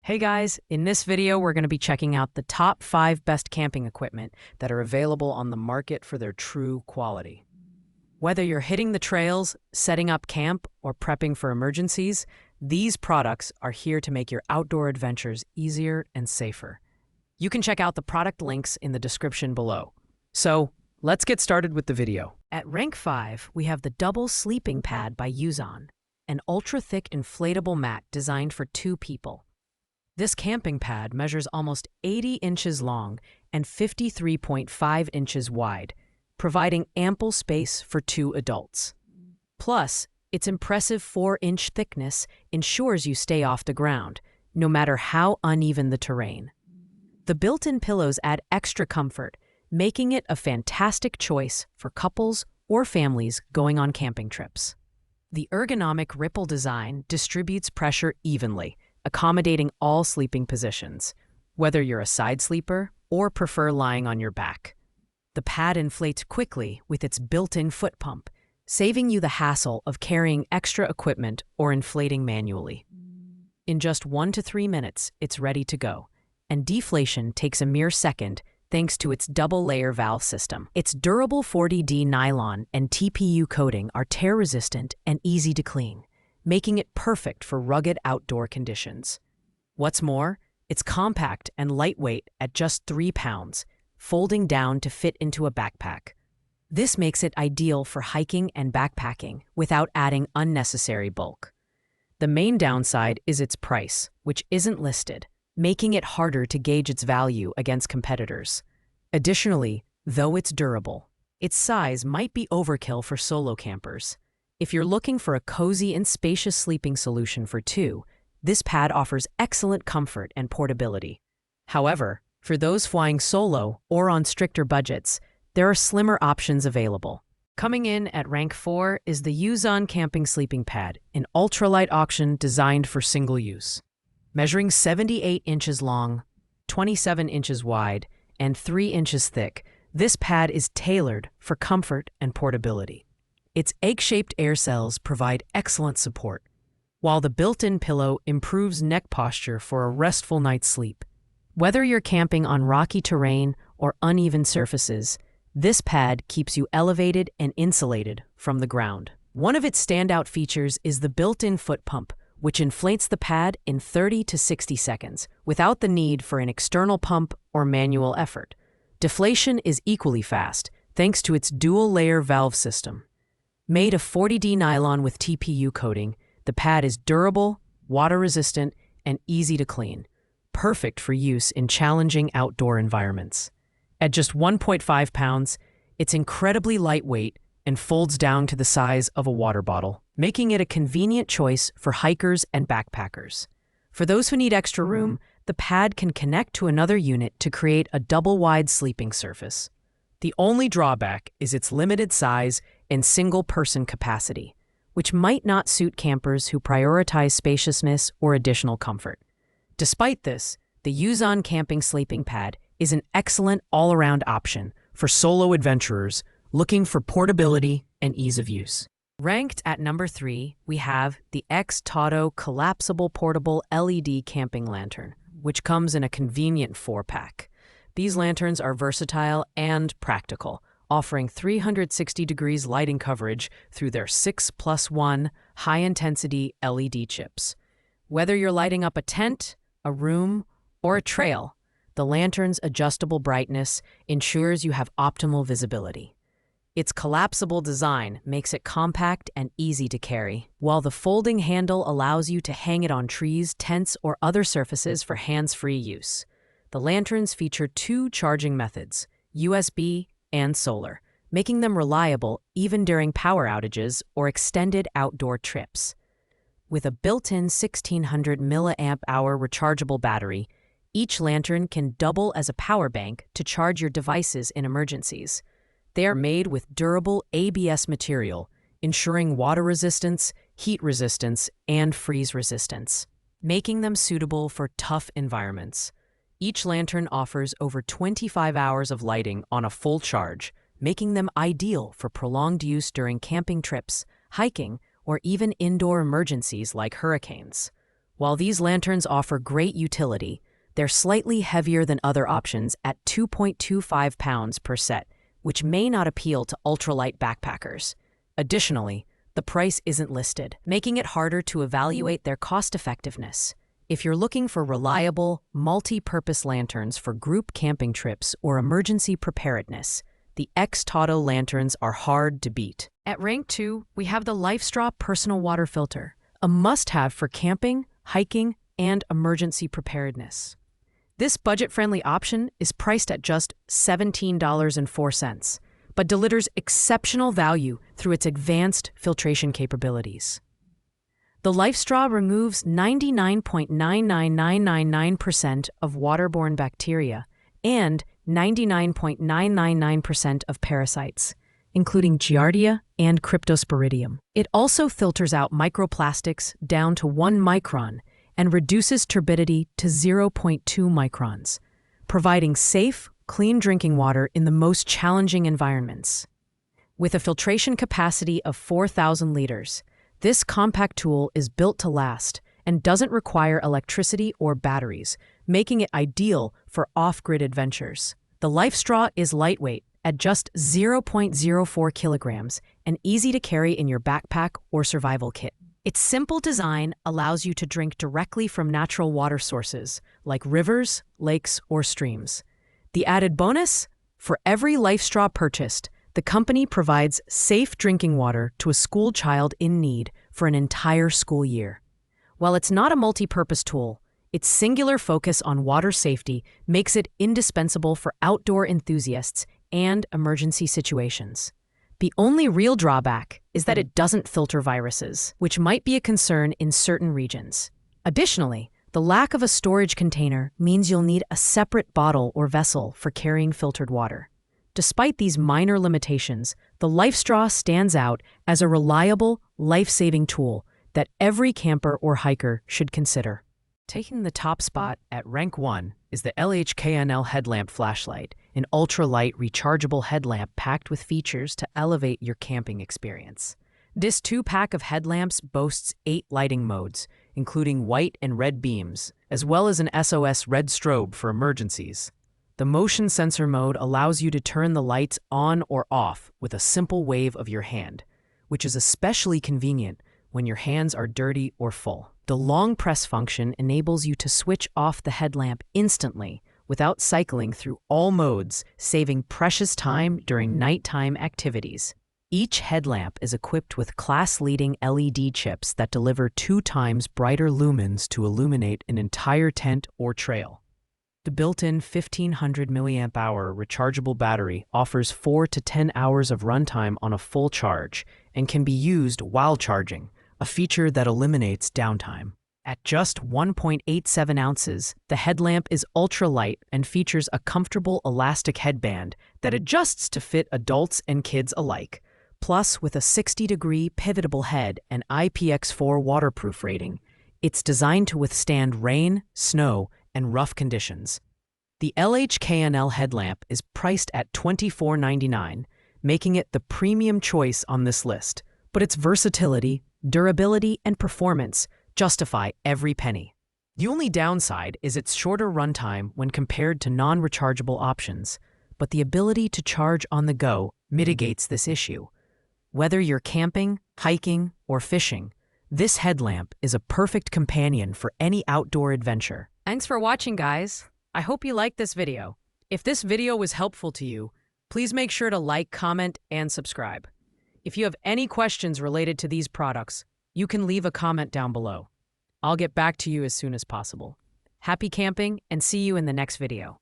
Hey guys, in this video we're going to be checking out the top 5 best camping equipment that are available on the market for their true quality. Whether you're hitting the trails, setting up camp, or prepping for emergencies, these products are here to make your outdoor adventures easier and safer. You can check out the product links in the description below. So, let's get started with the video. At rank 5, we have the Double Sleeping Pad by Yuzon, an ultra-thick inflatable mat designed for 2 people. This camping pad measures almost 80 inches long and 53.5 inches wide, providing ample space for 2 adults. Plus, its impressive 4-inch thickness ensures you stay off the ground, no matter how uneven the terrain. The built-in pillows add extra comfort, making it a fantastic choice for couples or families going on camping trips. The ergonomic ripple design distributes pressure evenly, accommodating all sleeping positions, whether you're a side sleeper or prefer lying on your back. The pad inflates quickly with its built-in foot pump, saving you the hassle of carrying extra equipment or inflating manually. In just 1 to 3 minutes, it's ready to go, and deflation takes a mere second thanks to its double-layer valve system. Its durable 40D nylon and TPU coating are tear-resistant and easy to clean, making it perfect for rugged outdoor conditions. What's more, it's compact and lightweight at just 3 pounds, folding down to fit into a backpack. This makes it ideal for hiking and backpacking without adding unnecessary bulk. The main downside is its price, which isn't listed, making it harder to gauge its value against competitors. Additionally, though it's durable, its size might be overkill for solo campers. If you're looking for a cozy and spacious sleeping solution for 2, this pad offers excellent comfort and portability. However, for those flying solo or on stricter budgets, there are slimmer options available. Coming in at rank 4 is the Yuzon Camping Sleeping Pad, an ultralight option designed for single use. Measuring 78 inches long, 27 inches wide, and 3 inches thick, this pad is tailored for comfort and portability. Its egg-shaped air cells provide excellent support, while the built-in pillow improves neck posture for a restful night's sleep. Whether you're camping on rocky terrain or uneven surfaces, this pad keeps you elevated and insulated from the ground. One of its standout features is the built-in foot pump, which inflates the pad in 30 to 60 seconds without the need for an external pump or manual effort. Deflation is equally fast, thanks to its dual-layer valve system. Made of 40D nylon with TPU coating, the pad is durable, water-resistant, and easy to clean, perfect for use in challenging outdoor environments. At just 1.5 pounds, it's incredibly lightweight and folds down to the size of a water bottle, making it a convenient choice for hikers and backpackers. For those who need extra room, the pad can connect to another unit to create a double-wide sleeping surface. The only drawback is its limited size and single-person capacity, which might not suit campers who prioritize spaciousness or additional comfort. Despite this, the Yuzon Camping Sleeping Pad is an excellent all-around option for solo adventurers looking for portability and ease of use. Ranked at number 3, we have the X-Toto Collapsible Portable LED Camping Lantern, which comes in a convenient 4-pack. These lanterns are versatile and practical, offering 360 degrees lighting coverage through their 6+1 high-intensity LED chips. Whether you're lighting up a tent, a room, or a trail, the lantern's adjustable brightness ensures you have optimal visibility. Its collapsible design makes it compact and easy to carry, while the folding handle allows you to hang it on trees, tents, or other surfaces for hands-free use. The lanterns feature 2 charging methods, USB and solar, making them reliable even during power outages or extended outdoor trips. With a built-in 1600 mAh rechargeable battery, each lantern can double as a power bank to charge your devices in emergencies. They are made with durable ABS material, ensuring water resistance, heat resistance, and freeze resistance, making them suitable for tough environments. Each lantern offers over 25 hours of lighting on a full charge, making them ideal for prolonged use during camping trips, hiking, or even indoor emergencies like hurricanes. While these lanterns offer great utility, they're slightly heavier than other options at 2.25 pounds per set, which may not appeal to ultralight backpackers. Additionally, the price isn't listed, making it harder to evaluate their cost-effectiveness. If you're looking for reliable, multi-purpose lanterns for group camping trips or emergency preparedness, the X-Toto lanterns are hard to beat. At rank 2, we have the LifeStraw Personal Water Filter, a must-have for camping, hiking, and emergency preparedness. This budget-friendly option is priced at just $17.04, but delivers exceptional value through its advanced filtration capabilities. The LifeStraw removes 99.99999% of waterborne bacteria and 99.999% of parasites, including Giardia and Cryptosporidium. It also filters out microplastics down to 1 micron and reduces turbidity to 0.2 microns, providing safe, clean drinking water in the most challenging environments. With a filtration capacity of 4,000 liters, this compact tool is built to last and doesn't require electricity or batteries, making it ideal for off-grid adventures. The LifeStraw is lightweight at just 0.04 kilograms and easy to carry in your backpack or survival kit. Its simple design allows you to drink directly from natural water sources like rivers, lakes, or streams. The added bonus? For every LifeStraw purchased, the company provides safe drinking water to a school child in need for an entire school year. While it's not a multi-purpose tool, its singular focus on water safety makes it indispensable for outdoor enthusiasts and emergency situations. The only real drawback is that it doesn't filter viruses, which might be a concern in certain regions. Additionally, the lack of a storage container means you'll need a separate bottle or vessel for carrying filtered water. Despite these minor limitations, the LifeStraw stands out as a reliable, life-saving tool that every camper or hiker should consider. Taking the top spot at rank 1 is the LHKNL headlamp flashlight, an ultra-light rechargeable headlamp packed with features to elevate your camping experience. This 2-pack of headlamps boasts 8 lighting modes, including white and red beams, as well as an SOS red strobe for emergencies. The motion sensor mode allows you to turn the lights on or off with a simple wave of your hand, which is especially convenient when your hands are dirty or full. The long press function enables you to switch off the headlamp instantly without cycling through all modes, saving precious time during nighttime activities. Each headlamp is equipped with class-leading LED chips that deliver 2 times brighter lumens to illuminate an entire tent or trail. The built-in 1500 mAh rechargeable battery offers 4 to 10 hours of runtime on a full charge and can be used while charging, a feature that eliminates downtime. At just 1.87 ounces, the headlamp is ultra-light and features a comfortable elastic headband that adjusts to fit adults and kids alike. Plus, with a 60-degree pivotable head and IPX4 waterproof rating, it's designed to withstand rain, snow, and rough conditions. The LHKNL headlamp is priced at $24.99, making it the premium choice on this list, but its versatility, durability, and performance justify every penny. The only downside is its shorter runtime when compared to non-rechargeable options, but the ability to charge on the go mitigates this issue. Whether you're camping, hiking, or fishing, this headlamp is a perfect companion for any outdoor adventure. Thanks for watching, guys. I hope you liked this video. If this video was helpful to you, please make sure to like, comment, and subscribe. If you have any questions related to these products, you can leave a comment down below. I'll get back to you as soon as possible. Happy camping, and see you in the next video.